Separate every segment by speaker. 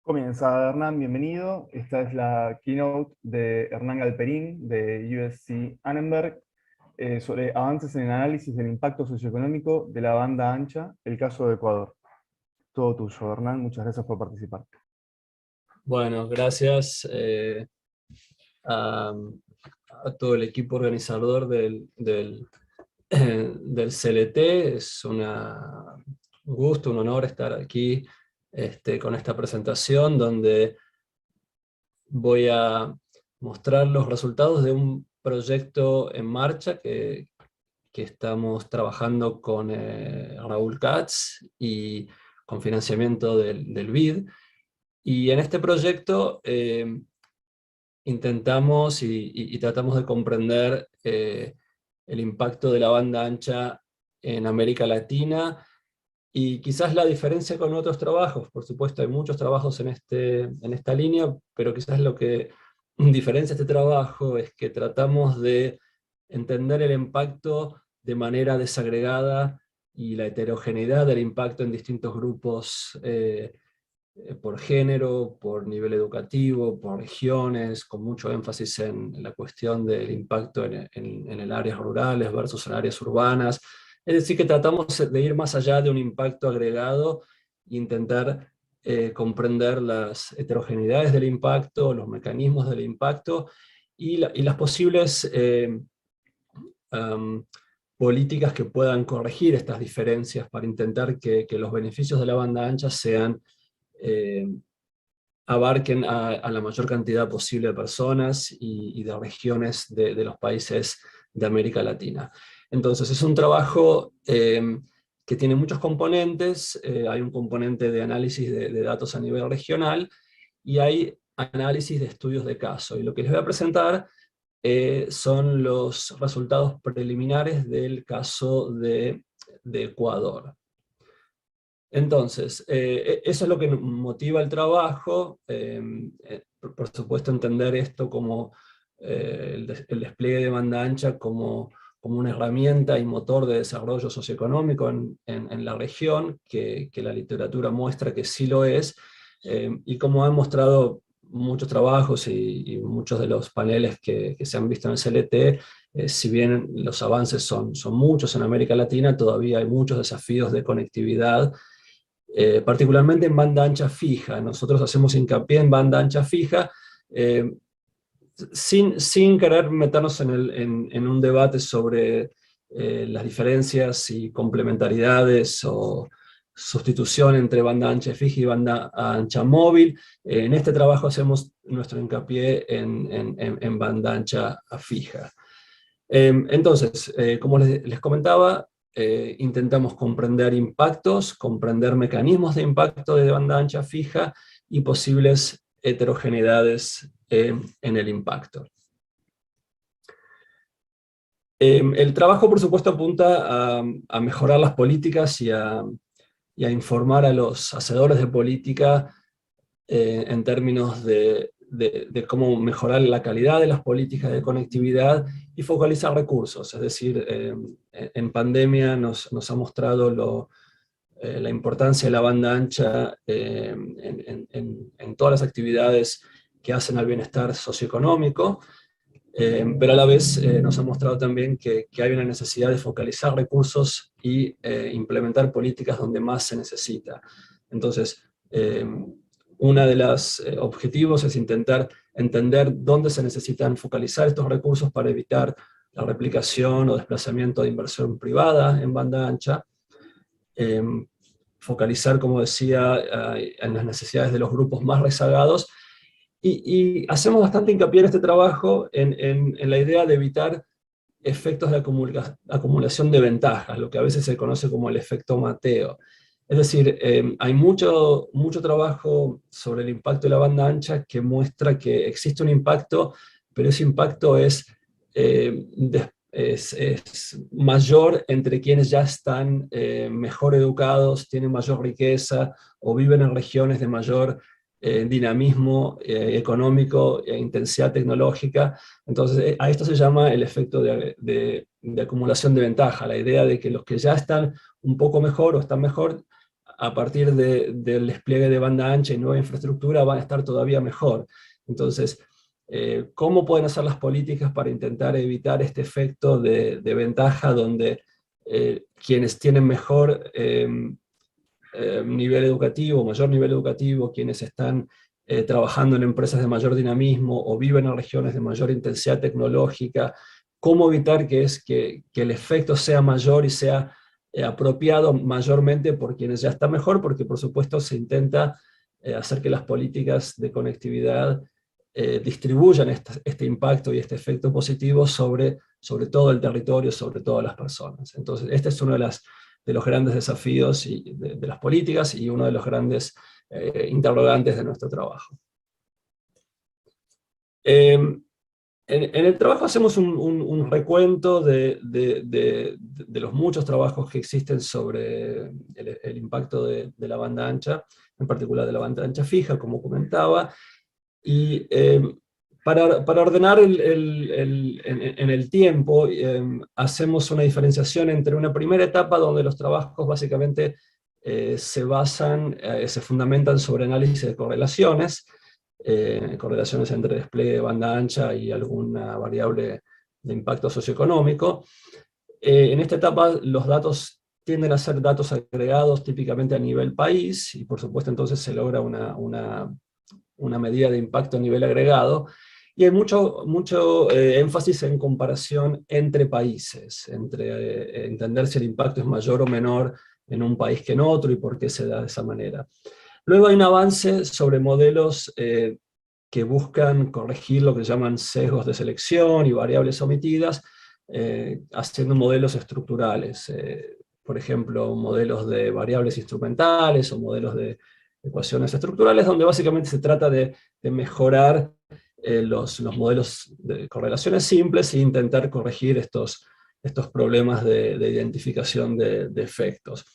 Speaker 1: Comienza Hernán, bienvenido. Esta es la keynote de Hernán Galperín de USC Annenberg sobre avances en el análisis del impacto socioeconómico de la banda ancha, el caso de Ecuador. Todo tuyo, Hernán. Muchas gracias por participar.
Speaker 2: Bueno, gracias a, a todo el equipo organizador del CLT. Es un gusto, un honor estar aquí con esta presentación donde voy a mostrar los resultados de un proyecto en marcha que estamos trabajando con Raúl Katz y con financiamiento del BID. Y en este proyecto intentamos y tratamos de comprender el impacto de la banda ancha en América Latina, y quizás la diferencia con otros trabajos. Por supuesto hay muchos trabajos en esta línea, pero quizás lo que diferencia este trabajo es que tratamos de entender el impacto de manera desagregada y la heterogeneidad del impacto en distintos grupos, por género, por nivel educativo, por regiones, con mucho énfasis en la cuestión del impacto en áreas rurales versus en áreas urbanas. Es decir, que tratamos de ir más allá de un impacto agregado e intentar comprender las heterogeneidades del impacto, los mecanismos del impacto y las posibles políticas que puedan corregir estas diferencias para intentar que los beneficios de la banda ancha sean abarquen a la mayor cantidad posible de personas y de regiones de los países de América Latina. Entonces es un trabajo que tiene muchos componentes. Hay un componente de análisis de datos a nivel regional, y hay análisis de estudios de caso. Y lo que les voy a presentar son los resultados preliminares del caso de Ecuador. Entonces, eso es lo que motiva el trabajo. Por supuesto, entender esto como el despliegue de banda ancha como una herramienta y motor de desarrollo socioeconómico en la región, que la literatura muestra que sí lo es, y como han mostrado muchos trabajos y muchos de los paneles que se han visto en el CLT, si bien los avances son muchos en América Latina, todavía hay muchos desafíos de conectividad, particularmente en banda ancha fija. Nosotros hacemos hincapié en banda ancha fija, sin querer meternos en un debate sobre las diferencias y complementariedades o sustitución entre banda ancha fija y banda ancha móvil. En este trabajo hacemos nuestro hincapié en banda ancha fija. Entonces, como les comentaba, intentamos comprender impactos, comprender mecanismos de impacto de banda ancha fija y posibles heterogeneidades en el impacto. El trabajo, por supuesto, apunta a mejorar las políticas y a informar a los hacedores de política en términos de cómo mejorar la calidad de las políticas de conectividad y focalizar recursos. Es decir, en pandemia nos ha mostrado la importancia de la banda ancha en todas las actividades que hacen al bienestar socioeconómico, pero a la vez nos ha mostrado también que hay una necesidad de focalizar recursos y implementar políticas donde más se necesita. Entonces, uno de los objetivos es intentar entender dónde se necesitan focalizar estos recursos para evitar la replicación o desplazamiento de inversión privada en banda ancha, focalizar, como decía, en las necesidades de los grupos más rezagados, y hacemos bastante hincapié en este trabajo en la idea de evitar efectos de acumulación de ventajas, lo que a veces se conoce como el efecto Mateo. Es decir, hay mucho trabajo sobre el impacto de la banda ancha que muestra que existe un impacto, pero ese impacto es mayor entre quienes ya están mejor educados, tienen mayor riqueza o viven en regiones de mayor dinamismo económico e intensidad tecnológica. Entonces a esto se llama el efecto de acumulación de ventaja, la idea de que los que ya están un poco mejor o están mejor a partir del despliegue de banda ancha y nueva infraestructura van a estar todavía mejor. Entonces, ¿cómo pueden hacer las políticas para intentar evitar este efecto de ventaja donde quienes tienen mejor nivel educativo, mayor nivel educativo, quienes están trabajando en empresas de mayor dinamismo o viven en regiones de mayor intensidad tecnológica, cómo evitar que el efecto sea mayor y sea apropiado mayormente por quienes ya están mejor, porque por supuesto se intenta hacer que las políticas de conectividad distribuyan este impacto y este efecto positivo sobre todo el territorio, sobre todas las personas. Entonces, este es uno de los grandes desafíos de las políticas y uno de los grandes interrogantes de nuestro trabajo. En el trabajo hacemos un recuento de los muchos trabajos que existen sobre el impacto de la banda ancha, en particular de la banda ancha fija, como comentaba, y para ordenar en el tiempo, hacemos una diferenciación entre una primera etapa donde los trabajos básicamente se fundamentan sobre análisis de correlaciones entre despliegue de banda ancha y alguna variable de impacto socioeconómico. En esta etapa los datos tienden a ser datos agregados típicamente a nivel país, y por supuesto entonces se logra una medida de impacto a nivel agregado, y hay mucho énfasis en comparación entre países, entre entender si el impacto es mayor o menor en un país que en otro y por qué se da de esa manera. Luego hay un avance sobre modelos que buscan corregir lo que llaman sesgos de selección y variables omitidas, haciendo modelos estructurales, por ejemplo, modelos de variables instrumentales o modelos de ecuaciones estructurales, donde básicamente se trata de mejorar los modelos de correlaciones simples e intentar corregir estos problemas de identificación de efectos.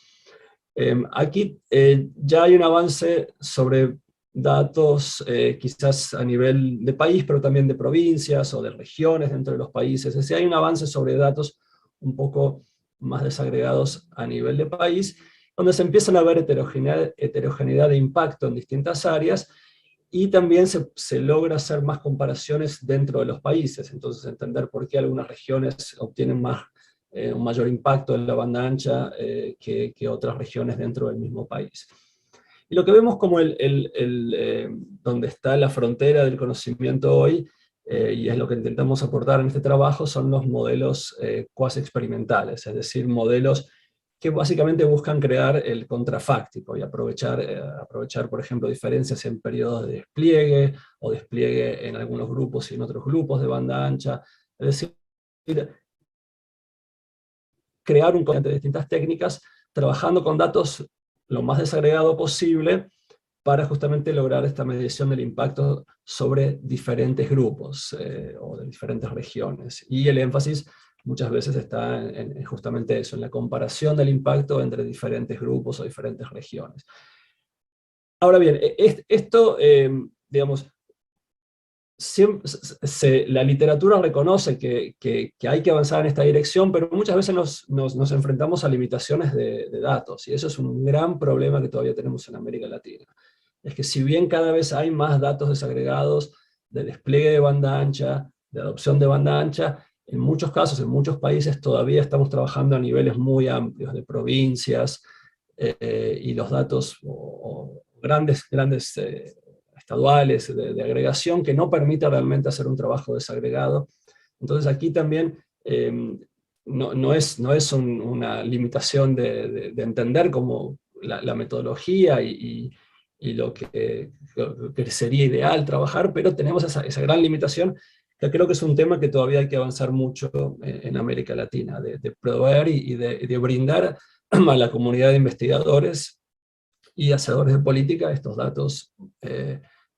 Speaker 2: Aquí ya hay un avance sobre datos quizás a nivel de país, pero también de provincias o de regiones dentro de los países. Es decir, hay un avance sobre datos un poco más desagregados a nivel de país, donde se empiezan a ver heterogeneidad de impacto en distintas áreas, y también se logra hacer más comparaciones dentro de los países, entonces entender por qué algunas regiones obtienen un mayor impacto en la banda ancha que otras regiones dentro del mismo país. Y lo que vemos como donde está la frontera del conocimiento hoy, y es lo que intentamos aportar en este trabajo, son los modelos cuasi experimentales, es decir, modelos que básicamente buscan crear el contrafáctico y aprovechar, por ejemplo, diferencias en periodos de despliegue, o despliegue en algunos grupos y en otros grupos de banda ancha, es decir, crear un conjunto de distintas técnicas, trabajando con datos lo más desagregado posible, para justamente lograr esta medición del impacto sobre diferentes grupos o de diferentes regiones. Y el énfasis muchas veces está en justamente eso, en la comparación del impacto entre diferentes grupos o diferentes regiones. Ahora bien, esto, digamos, la literatura reconoce que hay que avanzar en esta dirección, pero muchas veces nos enfrentamos a limitaciones de datos, y eso es un gran problema que todavía tenemos en América Latina. Es que si bien cada vez hay más datos desagregados de despliegue de banda ancha, de adopción de banda ancha, en muchos casos, en muchos países, todavía estamos trabajando a niveles muy amplios de provincias, y los datos o grandes estaduales de agregación que no permite realmente hacer un trabajo desagregado. Entonces aquí también no es una limitación de entender como la metodología y lo que sería ideal trabajar, pero tenemos esa gran limitación, que creo que es un tema que todavía hay que avanzar mucho en América Latina, de proveer y de brindar a la comunidad de investigadores y hacedores de política estos datos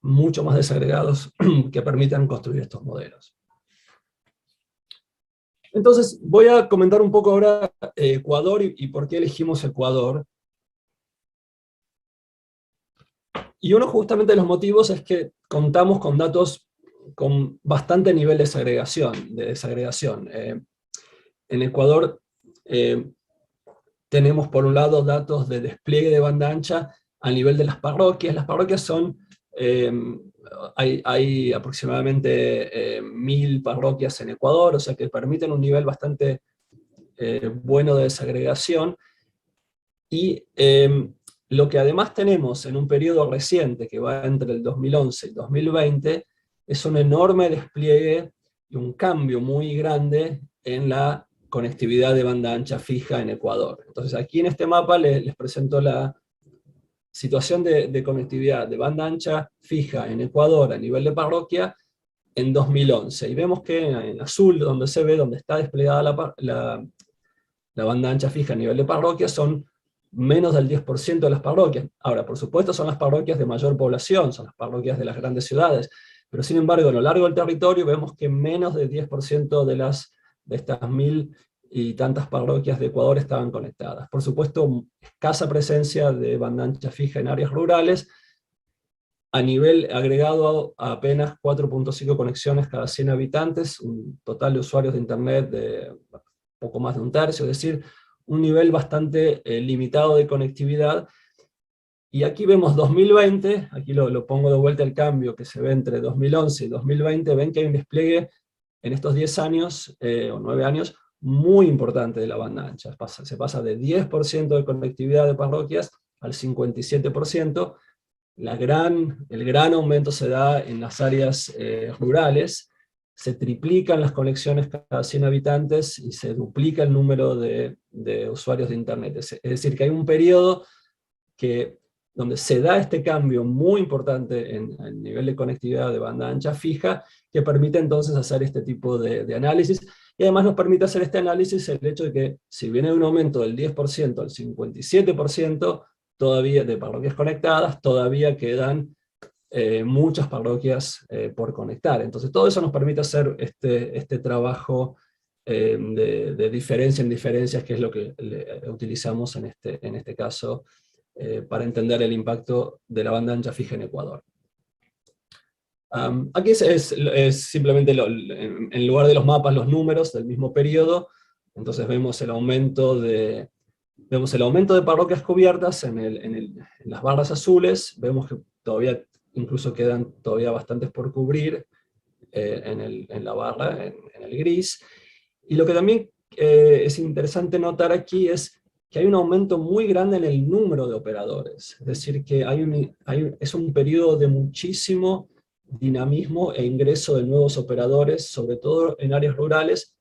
Speaker 2: mucho más desagregados que permitan construir estos modelos. Entonces voy a comentar un poco ahora Ecuador y por qué elegimos Ecuador. Y uno justamente de los motivos es que contamos con datos con bastante nivel de desagregación. En Ecuador tenemos por un lado datos de despliegue de banda ancha a nivel de las parroquias. Las parroquias son, hay aproximadamente 1000 parroquias en Ecuador, o sea que permiten un nivel bastante bueno de desagregación. Y lo que además tenemos en un periodo reciente, que va entre el 2011 y 2020, es un enorme despliegue y un cambio muy grande en la conectividad de banda ancha fija en Ecuador. Entonces aquí en este mapa les presento la situación de conectividad de banda ancha fija en Ecuador a nivel de parroquia en 2011. Y vemos que en azul, donde se ve, donde está desplegada la banda ancha fija a nivel de parroquia, son menos del 10% de las parroquias. Ahora, por supuesto, son las parroquias de mayor población, son las parroquias de las grandes ciudades, pero sin embargo, a lo largo del territorio vemos que menos del 10% de estas 1000 y tantas parroquias de Ecuador estaban conectadas. Por supuesto, escasa presencia de banda ancha fija en áreas rurales, a nivel agregado a apenas 4.5 conexiones cada 100 habitantes, un total de usuarios de Internet de poco más de un tercio, es decir, un nivel bastante limitado de conectividad. Y aquí vemos 2020, aquí lo pongo de vuelta el cambio que se ve entre 2011 y 2020, ven que hay un despliegue en estos 10 años, o 9 años, muy importante de la banda ancha. Se pasa de 10% de conectividad de parroquias al 57%. El gran aumento se da en las áreas rurales, se triplican las conexiones cada 100 habitantes y se duplica el número de usuarios de Internet. Es decir, que hay un periodo donde se da este cambio muy importante en el nivel de conectividad de banda ancha fija, que permite entonces hacer este tipo de análisis, y además nos permite hacer este análisis el hecho de que, si viene un aumento del 10% al 57%, todavía de parroquias conectadas, todavía quedan muchas parroquias por conectar. Entonces todo eso nos permite hacer este trabajo de diferencia en diferencias, que es lo que utilizamos en este caso para entender el impacto de la banda ancha fija en Ecuador. Aquí es simplemente, en lugar de los mapas, los números del mismo periodo. Entonces vemos el aumento de parroquias cubiertas en las barras azules. Vemos que todavía incluso quedan todavía bastantes por cubrir en la barra, en el gris. Y lo que también es interesante notar aquí es que hay un aumento muy grande en el número de operadores. Es decir, que es un periodo de muchísimo dinamismo e ingreso de nuevos operadores, sobre todo en áreas rurales.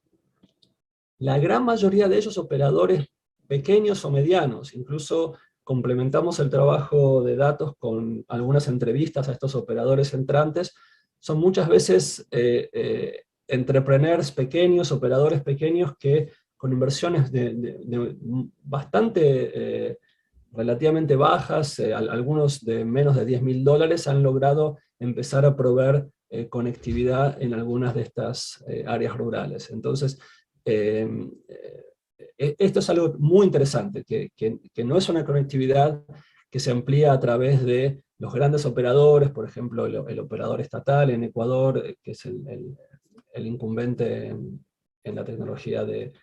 Speaker 2: La gran mayoría de ellos operadores pequeños o medianos. Incluso complementamos el trabajo de datos con algunas entrevistas a estos operadores entrantes. Son muchas veces entrepreneurs pequeños, operadores pequeños, que con inversiones bastante relativamente bajas, algunos de menos de $10.000, han logrado empezar a proveer conectividad en algunas de estas áreas rurales. Entonces, esto es algo muy interesante, que no es una conectividad que se amplía a través de los grandes operadores, por ejemplo, el operador estatal en Ecuador, que es el incumbente en la tecnología de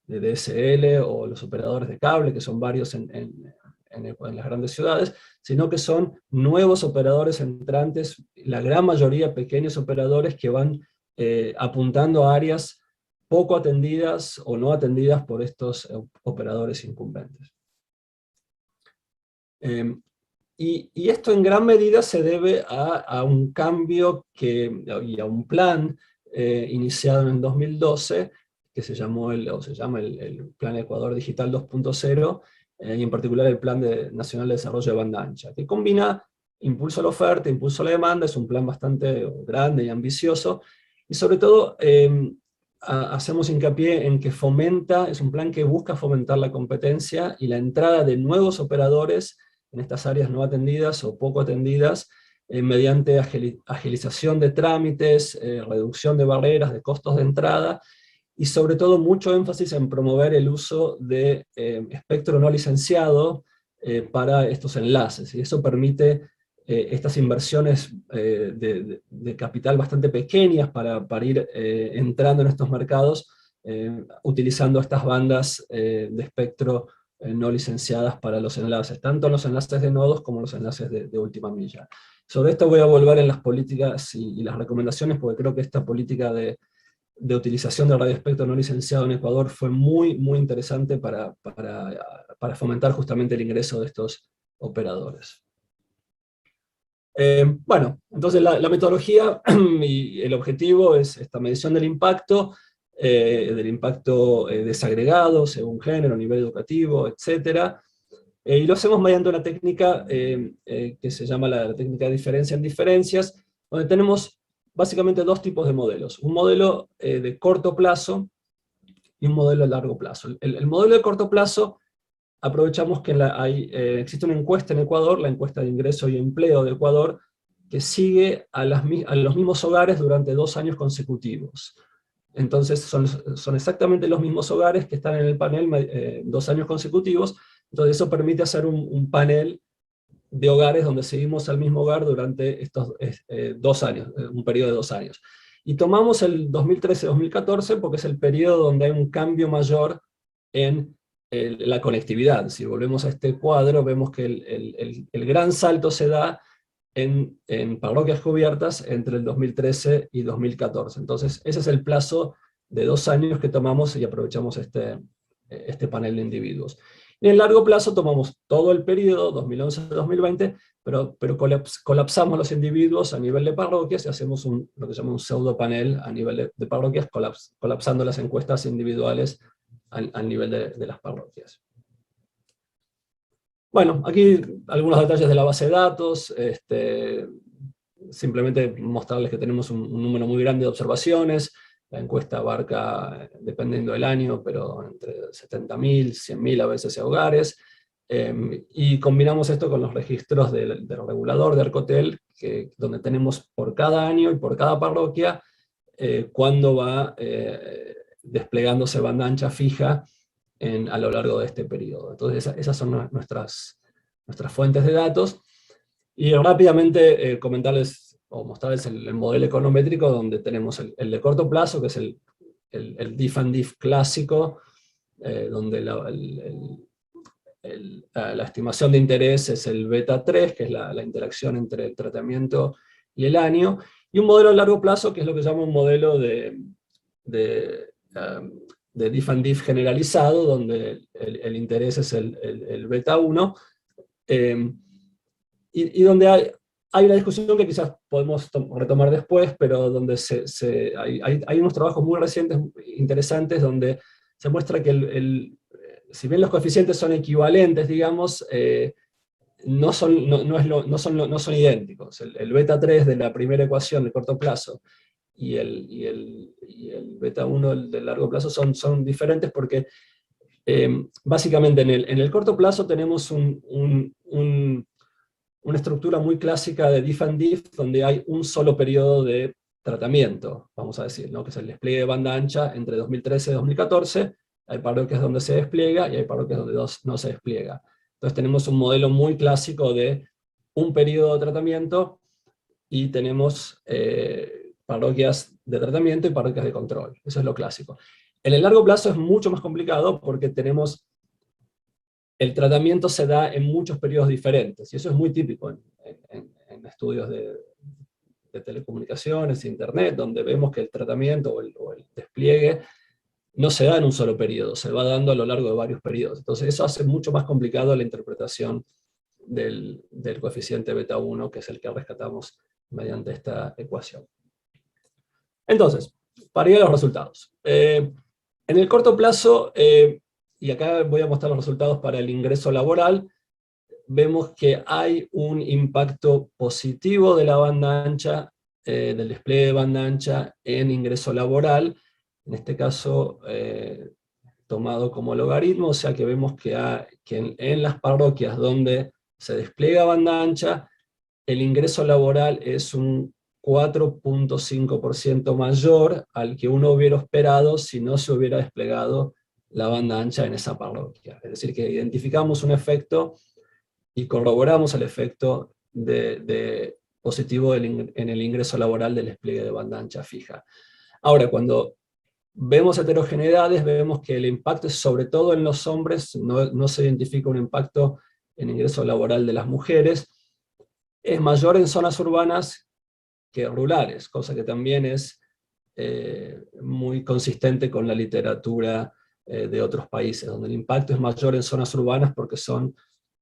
Speaker 2: DSL, o los operadores de cable, que son varios en las grandes ciudades, sino que son nuevos operadores entrantes, la gran mayoría pequeños operadores que van apuntando a áreas poco atendidas o no atendidas por estos operadores incumbentes. Y esto en gran medida se debe a un cambio y a un plan iniciado en 2012, que se llama el Plan Ecuador Digital 2.0, y en particular el Plan Nacional de Desarrollo de Banda Ancha, que combina impulso a la oferta, impulso a la demanda. Es un plan bastante grande y ambicioso, y sobre todo hacemos hincapié en que es un plan que busca fomentar la competencia y la entrada de nuevos operadores en estas áreas no atendidas o poco atendidas, mediante agilización de trámites, reducción de barreras, de costos de entrada, y sobre todo mucho énfasis en promover el uso de espectro no licenciado para estos enlaces, y eso permite estas inversiones de capital bastante pequeñas para ir entrando en estos mercados, utilizando estas bandas de espectro no licenciadas para los enlaces, tanto los enlaces de nodos como los enlaces de última milla. Sobre esto voy a volver en las políticas y las recomendaciones, porque creo que esta política de utilización del radioespectro no licenciado en Ecuador fue muy, muy interesante para fomentar justamente el ingreso de estos operadores. Bueno, entonces la metodología y el objetivo es esta medición del impacto desagregado según género, nivel educativo, etc. Y lo hacemos mediante una técnica que se llama la técnica de diferencia en diferencias, donde tenemos básicamente dos tipos de modelos. Un modelo de corto plazo y un modelo de largo plazo. El modelo de corto plazo, aprovechamos que existe una encuesta en Ecuador, la encuesta de ingreso y empleo de Ecuador, que sigue a los mismos hogares durante 2 años consecutivos. Entonces son exactamente los mismos hogares que están en el panel 2 años consecutivos. Entonces eso permite hacer un panel de hogares donde seguimos al mismo hogar durante estos 2 años, un periodo de 2 años. Y tomamos el 2013-2014 porque es el periodo donde hay un cambio mayor en la conectividad. Si volvemos a este cuadro, vemos que el gran salto se da en parroquias cubiertas entre el 2013 y 2014. Entonces, ese es el plazo de 2 años que tomamos y aprovechamos este panel de individuos. En el largo plazo tomamos todo el periodo, 2011-2020, pero colapsamos los individuos a nivel de parroquias y hacemos lo que se llama un pseudo panel a nivel de parroquias, colapsando las encuestas individuales al nivel de las parroquias. Bueno, aquí algunos detalles de la base de datos, simplemente mostrarles que tenemos un número muy grande de observaciones. La encuesta abarca, dependiendo del año, pero entre 70.000, 100.000 a veces hogares, y combinamos esto con los registros del regulador de Arcotel, donde tenemos por cada año y por cada parroquia cuándo va desplegándose banda ancha fija a lo largo de este periodo. Entonces esas son nuestras fuentes de datos, y rápidamente comentarles o mostrarles el modelo econométrico, donde tenemos el de corto plazo, que es el diff and diff clásico, donde la estimación de interés es el beta 3, que es la interacción entre el tratamiento y el año, y un modelo a largo plazo, que es lo que se llama un modelo de diff and diff generalizado, donde el interés es el beta 1, y donde hay una discusión que quizás podemos retomar después, pero donde hay unos trabajos muy recientes, interesantes, donde se muestra que si bien los coeficientes son equivalentes, digamos, no son idénticos. El beta 3 de la primera ecuación de corto plazo y el beta 1 del largo plazo son diferentes porque básicamente en el corto plazo tenemos una estructura muy clásica de diff and diff, donde hay un solo periodo de tratamiento, vamos a decir, ¿no? Que es el despliegue de banda ancha entre 2013 y 2014, hay parroquias donde se despliega y hay parroquias donde no se despliega. Entonces tenemos un modelo muy clásico de un periodo de tratamiento, y tenemos parroquias de tratamiento y parroquias de control. Eso es lo clásico. En el largo plazo es mucho más complicado porque el tratamiento se da en muchos periodos diferentes, y eso es muy típico en estudios de telecomunicaciones, internet, donde vemos que el tratamiento o el despliegue no se da en un solo periodo, se va dando a lo largo de varios periodos. Entonces eso hace mucho más complicado la interpretación del coeficiente beta 1, que es el que rescatamos mediante esta ecuación. Entonces, para ir a los resultados. En el corto plazo, y acá voy a mostrar los resultados para el ingreso laboral, vemos que hay un impacto positivo de la banda ancha, del despliegue de banda ancha en ingreso laboral, en este caso tomado como logaritmo, o sea que vemos que en las parroquias donde se despliega banda ancha, el ingreso laboral es un 4.5% mayor al que uno hubiera esperado si no se hubiera desplegado la banda ancha en esa parroquia. Es decir, que identificamos un efecto y corroboramos el efecto de positivo en el ingreso laboral del despliegue de banda ancha fija. Ahora, cuando vemos heterogeneidades, vemos que el impacto es sobre todo en los hombres, no se identifica un impacto en ingreso laboral de las mujeres, es mayor en zonas urbanas que rurales, cosa que también es muy consistente con la literatura de otros países, donde el impacto es mayor en zonas urbanas porque son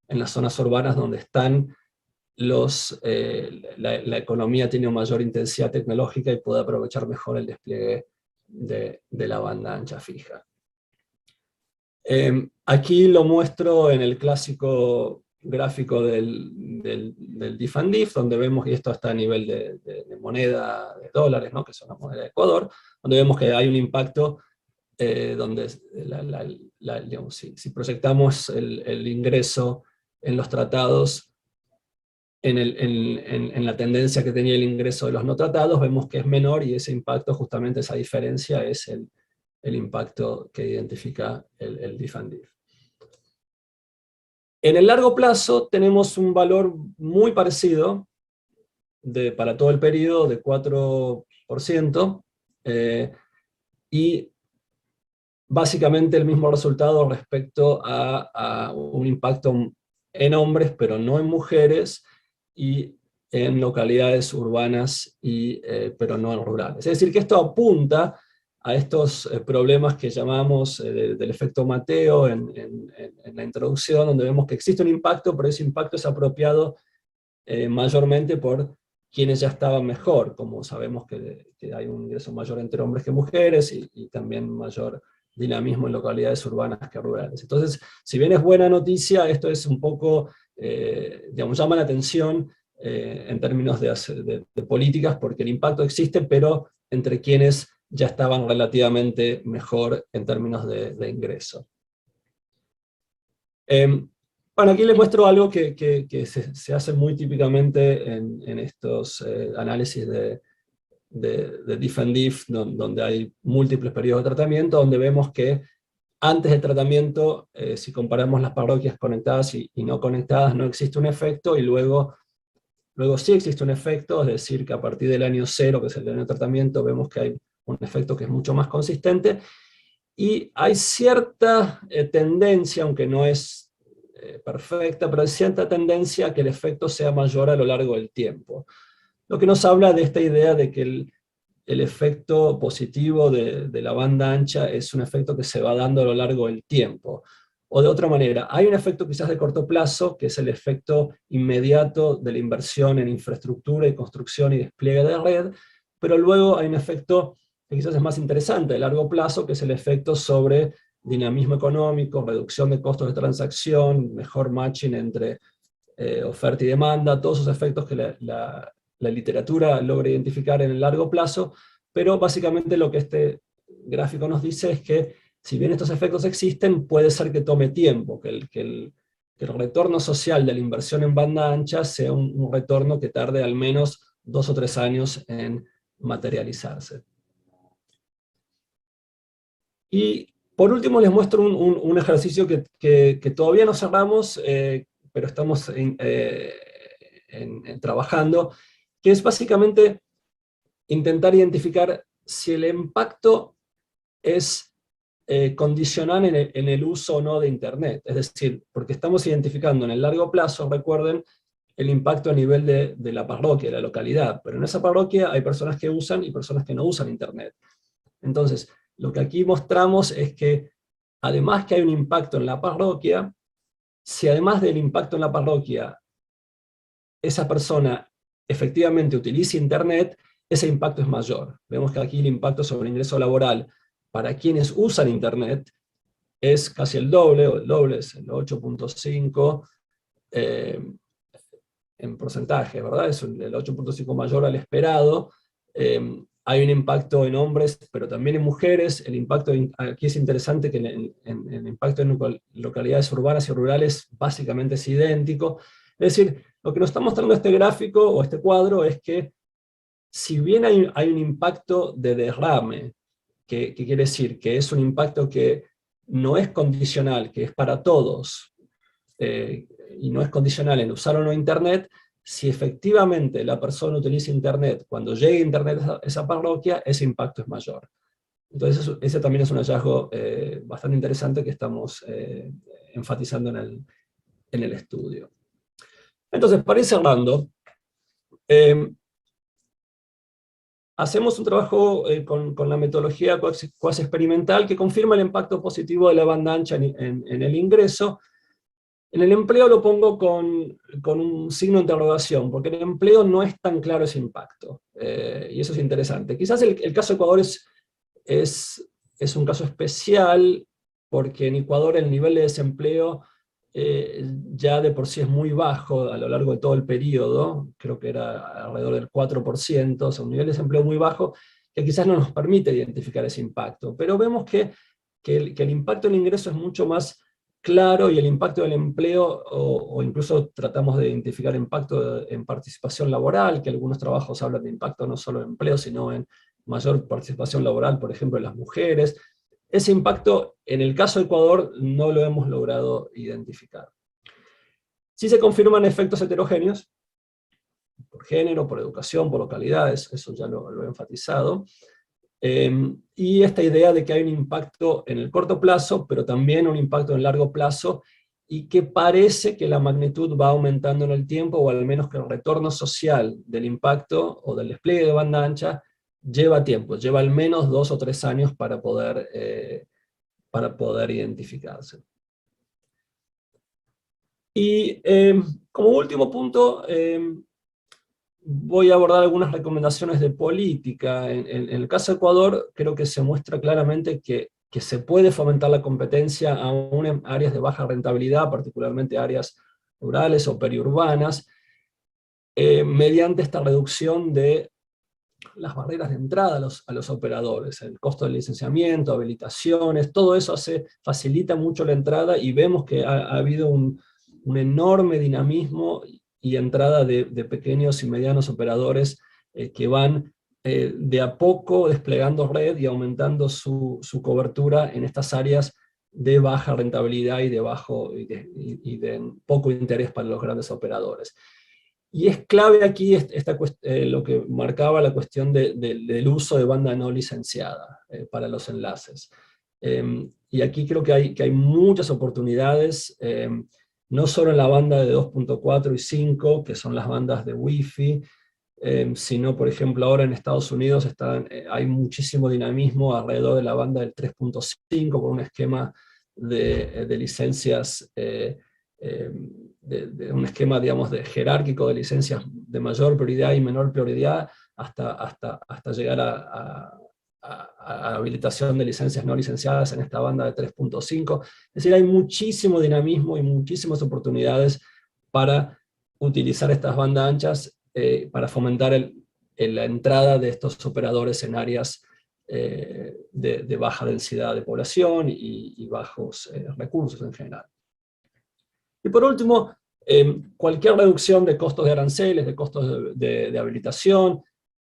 Speaker 2: en las zonas urbanas donde están la economía tiene una mayor intensidad tecnológica y puede aprovechar mejor el despliegue de la banda ancha fija. Aquí lo muestro en el clásico gráfico del DIF and DIF, donde vemos, y esto está a nivel de moneda de dólares, ¿no? Que son la moneda de Ecuador, donde vemos que hay un impacto donde, digamos, si proyectamos el ingreso en los tratados, en la tendencia que tenía el ingreso de los no tratados, vemos que es menor, y ese impacto, justamente esa diferencia, es el impacto que identifica el DIF and DIF. En el largo plazo tenemos un valor muy parecido para todo el periodo de 4%, y básicamente el mismo resultado respecto a un impacto en hombres, pero no en mujeres, y en localidades urbanas, pero no en rurales. Es decir, que esto apunta a estos problemas que llamamos del efecto Mateo en la introducción, donde vemos que existe un impacto, pero ese impacto es apropiado mayormente por quienes ya estaban mejor, como sabemos que hay un ingreso mayor entre hombres que mujeres, y también mayor dinamismo en localidades urbanas que rurales. Entonces, si bien es buena noticia, esto es un poco, digamos, llama la atención en términos de políticas, porque el impacto existe, pero entre quienes ya estaban relativamente mejor en términos de ingreso. Bueno, aquí les muestro algo que se hace muy típicamente en estos análisis de DIF and DIF, donde hay múltiples periodos de tratamiento, donde vemos que antes del tratamiento, si comparamos las parroquias conectadas y no conectadas, no existe un efecto, y luego sí existe un efecto, es decir, que a partir del año 0, que es el año de tratamiento, vemos que hay un efecto que es mucho más consistente, y hay cierta tendencia, aunque no es perfecta, pero hay cierta tendencia a que el efecto sea mayor a lo largo del tiempo. Lo que nos habla de esta idea de que el efecto positivo de la banda ancha es un efecto que se va dando a lo largo del tiempo. O de otra manera, hay un efecto quizás de corto plazo, que es el efecto inmediato de la inversión en infraestructura y construcción y despliegue de red, pero luego hay un efecto que quizás es más interesante de largo plazo, que es el efecto sobre dinamismo económico, reducción de costos de transacción, mejor matching entre oferta y demanda, todos esos efectos que la literatura logra identificar en el largo plazo, pero básicamente lo que este gráfico nos dice es que, si bien estos efectos existen, puede ser que tome tiempo, que el retorno social de la inversión en banda ancha sea un retorno que tarde al menos 2 o 3 años en materializarse. Y por último les muestro un ejercicio que todavía no cerramos, pero estamos trabajando, que es básicamente intentar identificar si el impacto es condicional en el uso o no de Internet. Es decir, porque estamos identificando en el largo plazo, recuerden, el impacto a nivel de la parroquia, de la localidad, pero en esa parroquia hay personas que usan y personas que no usan Internet. Entonces, lo que aquí mostramos es que, además que hay un impacto en la parroquia, si además del impacto en la parroquia, esa persona efectivamente utiliza Internet, ese impacto es mayor. Vemos que aquí el impacto sobre el ingreso laboral para quienes usan Internet es casi el doble, o el doble es el 8.5 en porcentaje, ¿verdad? Es el 8.5 mayor al esperado. Hay un impacto en hombres, pero también en mujeres. El impacto, aquí es interesante que el impacto en localidades urbanas y rurales básicamente es idéntico. Es decir, lo que nos está mostrando este gráfico o este cuadro es que, si bien hay un impacto de derrame, que quiere decir que es un impacto que no es condicional, que es para todos, y no es condicional en usar o no Internet, si efectivamente la persona utiliza Internet, cuando llegue Internet a esa parroquia, ese impacto es mayor. Entonces ese también es un hallazgo bastante interesante que estamos enfatizando en el estudio. Entonces, para ir cerrando, hacemos un trabajo con la metodología quasi experimental que confirma el impacto positivo de la banda ancha en el ingreso. En el empleo lo pongo con un signo de interrogación, porque en el empleo no es tan claro ese impacto, y eso es interesante. Quizás el caso de Ecuador es un caso especial, porque en Ecuador el nivel de desempleo ya de por sí es muy bajo a lo largo de todo el periodo, creo que era alrededor del 4%, o sea, un nivel de desempleo muy bajo, que quizás no nos permite identificar ese impacto, pero vemos que el impacto del ingreso es mucho más claro, y el impacto del empleo, o incluso tratamos de identificar impacto en participación laboral, que algunos trabajos hablan de impacto no solo en empleo, sino en mayor participación laboral, por ejemplo, de las mujeres. Ese impacto, en el caso de Ecuador, no lo hemos logrado identificar. Sí se confirman efectos heterogéneos, por género, por educación, por localidades, eso ya lo he enfatizado. Y esta idea de que hay un impacto en el corto plazo, pero también un impacto en el largo plazo, y que parece que la magnitud va aumentando en el tiempo, o al menos que el retorno social del impacto o del despliegue de banda ancha lleva tiempo, lleva al menos 2 o 3 años para poder identificarse. Y como último punto, voy a abordar algunas recomendaciones de política. En el caso de Ecuador, creo que se muestra claramente que se puede fomentar la competencia aún en áreas de baja rentabilidad, particularmente áreas rurales o periurbanas, mediante esta reducción de las barreras de entrada a los operadores, el costo del licenciamiento, habilitaciones, todo eso facilita mucho la entrada, y vemos que ha habido un enorme dinamismo y entrada de pequeños y medianos operadores que van de a poco desplegando red y aumentando su cobertura en estas áreas de baja rentabilidad y de poco interés para los grandes operadores. Y es clave aquí lo que marcaba la cuestión del uso de banda no licenciada para los enlaces. Y aquí creo que hay muchas oportunidades, no solo en la banda de 2.4 y 5, que son las bandas de Wi-Fi, sino, por ejemplo, ahora en Estados Unidos hay muchísimo dinamismo alrededor de la banda del 3.5, con un esquema de licencias, de un esquema, digamos, jerárquico de licencias de mayor prioridad y menor prioridad, hasta llegar a habilitación de licencias no licenciadas en esta banda de 3.5. Es decir, hay muchísimo dinamismo y muchísimas oportunidades para utilizar estas bandas anchas para fomentar la entrada de estos operadores en áreas de baja densidad de población y bajos recursos en general. Y por último, cualquier reducción de costos de aranceles, de costos de habilitación,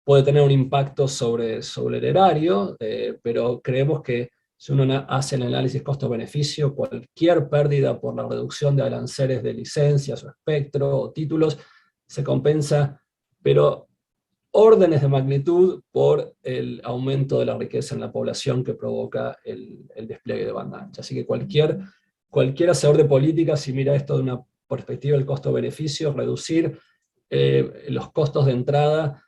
Speaker 2: puede tener un impacto sobre el erario, pero creemos que si uno hace el análisis costo-beneficio, cualquier pérdida por la reducción de aranceles de licencias o espectro o títulos se compensa, pero órdenes de magnitud por el aumento de la riqueza en la población que provoca el despliegue de banda ancha. Así que cualquier hacedor de política, si mira esto de una perspectiva del costo-beneficio, reducir los costos de entrada,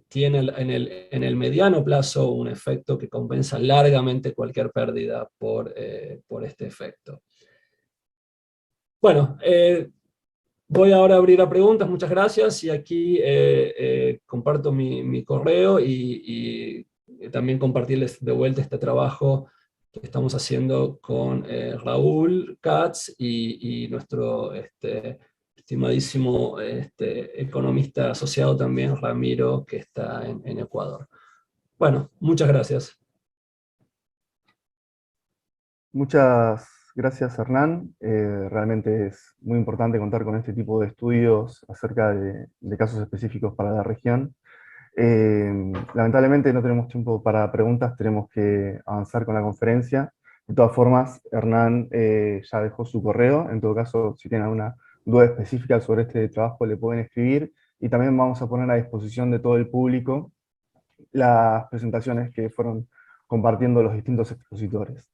Speaker 2: tiene en el mediano plazo un efecto que compensa largamente cualquier pérdida por este efecto. Bueno, voy ahora a abrir a preguntas, muchas gracias, y aquí comparto mi correo y también compartirles de vuelta este trabajo que estamos haciendo con Raúl Katz y nuestro estimadísimo economista asociado también, Ramiro, que está en Ecuador. Bueno, muchas gracias.
Speaker 1: Muchas gracias, Hernán. Realmente es muy importante contar con este tipo de estudios acerca de casos específicos para la región. Lamentablemente no tenemos tiempo para preguntas, tenemos que avanzar con la conferencia. De todas formas, Hernán ya dejó su correo. En todo caso, si tienen alguna duda específica sobre este trabajo, le pueden escribir. Y también vamos a poner a disposición de todo el público las presentaciones que fueron compartiendo los distintos expositores.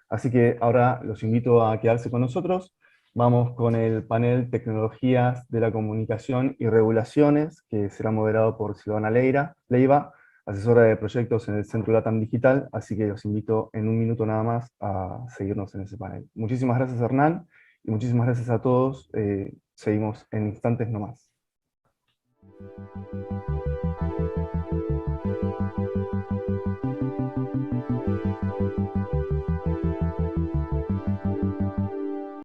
Speaker 1: Así que ahora los invito a quedarse con nosotros. Vamos con el panel Tecnologías de la Comunicación y Regulaciones, que será moderado por Silvana Leiva, asesora de proyectos en el Centro LATAM Digital, así que los invito en un minuto nada más a seguirnos en ese panel. Muchísimas gracias, Hernán, y muchísimas gracias a todos. Seguimos en instantes nomás.